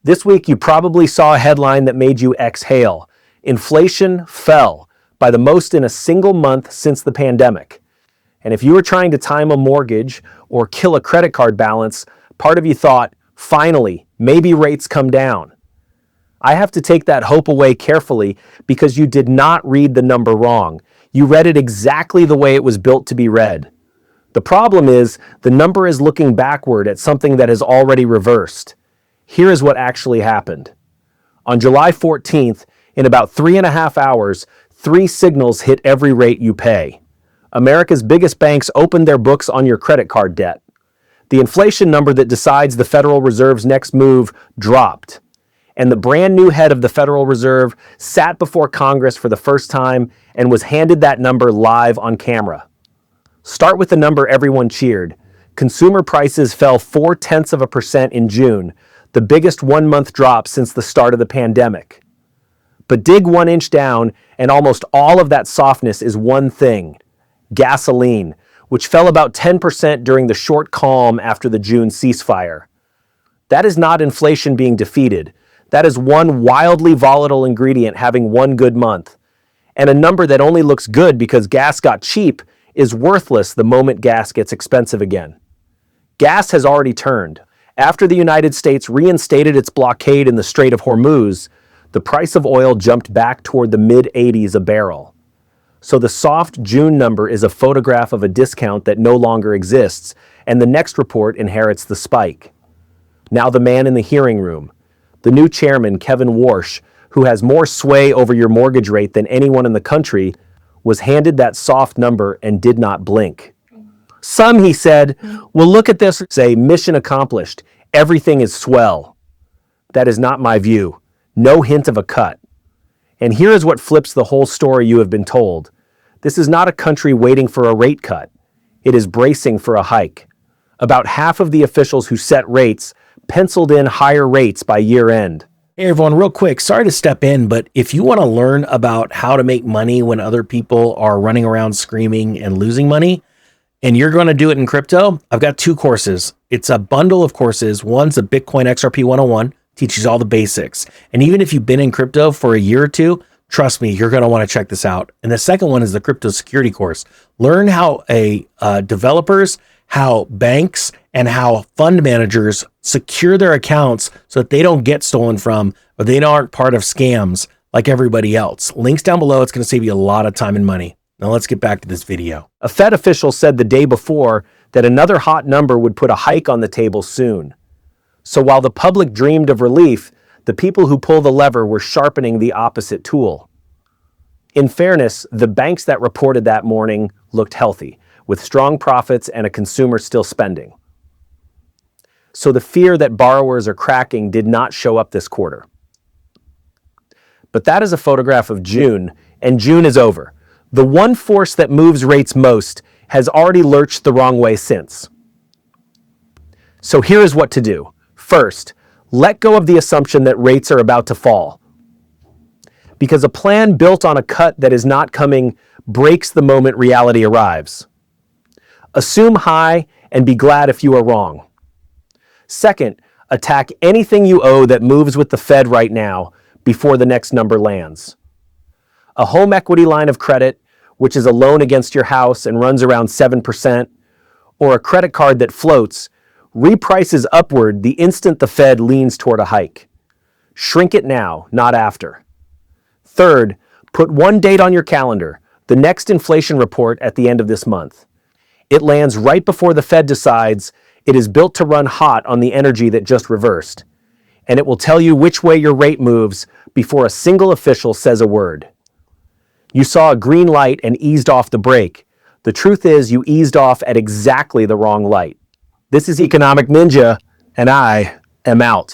This week, you probably saw a headline that made you exhale. Inflation fell by the most in a single month since the pandemic. And if you were trying to time a mortgage or kill a credit card balance, part of you thought, finally, maybe rates come down. I have to take that hope away carefully because you did not read the number wrong. You read it exactly the way it was built to be read. The problem is, the number is looking backward at something that has already reversed. Here is what actually happened. On July 14th, in about 3.5 hours, 3 signals hit every rate you pay. America's biggest banks opened their books on your credit card debt. The inflation number that decides the Federal Reserve's next move dropped. And the brand new head of the Federal Reserve sat before Congress for the first time and was handed that number live on camera. Start with the number everyone cheered. Consumer prices fell 0.4% in June, the biggest one-month drop since the start of the pandemic. But dig 1 inch down, and almost all of that softness is one thing: gasoline, which fell about 10% during the short calm after the June ceasefire. That is not inflation being defeated. That is one wildly volatile ingredient having one good month. And a number that only looks good because gas got cheap is worthless the moment gas gets expensive again. Gas has already turned. After the United States reinstated its blockade in the Strait of Hormuz, the price of oil jumped back toward the mid-80s a barrel. So the soft June number is a photograph of a discount that no longer exists, and the next report inherits the spike. Now the man in the hearing room, the new chairman, Kevin Warsh, who has more sway over your mortgage rate than anyone in the country, was handed that soft number and did not blink. Some, he said, will look at this and say, mission accomplished, everything is swell. That is not my view. No hint of a cut. And here is what flips the whole story you have been told. This is not a country waiting for a rate cut. It is bracing for a hike. About half of the officials who set rates penciled in higher rates by year end. Hey everyone, real quick, sorry to step in, but if you want to learn about how to make money when other people are running around screaming and losing money, and you're going to do it in crypto, I've got 2 courses. It's a bundle of courses. One's a Bitcoin XRP 101, teaches all the basics. And even if you've been in crypto for a year or two, trust me, you're going to want to check this out. And the second one is the crypto security course. Learn how developers, how banks, and how fund managers secure their accounts so that they don't get stolen from or they aren't part of scams like everybody else. Links down below. It's going to save you a lot of time and money. Now let's get back to this video. A Fed official said the day before that another hot number would put a hike on the table soon. So while the public dreamed of relief, the people who pull the lever were sharpening the opposite tool. In fairness, the banks that reported that morning looked healthy, with strong profits and a consumer still spending. So the fear that borrowers are cracking did not show up this quarter. But that is a photograph of June, and June is over. The one force that moves rates most has already lurched the wrong way since. So here is what to do. First, let go of the assumption that rates are about to fall. Because a plan built on a cut that is not coming breaks the moment reality arrives. Assume high and be glad if you are wrong. Second, attack anything you owe that moves with the Fed right now before the next number lands. A home equity line of credit, which is a loan against your house and runs around 7%, or a credit card that floats, reprices upward the instant the Fed leans toward a hike. Shrink it now, not after. Third, put one date on your calendar, the next inflation report at the end of this month. It lands right before the Fed decides it is built to run hot on the energy that just reversed. And it will tell you which way your rate moves before a single official says a word. You saw a green light and eased off the brake. The truth is you eased off at exactly the wrong light. This is Economic Ninja, and I am out.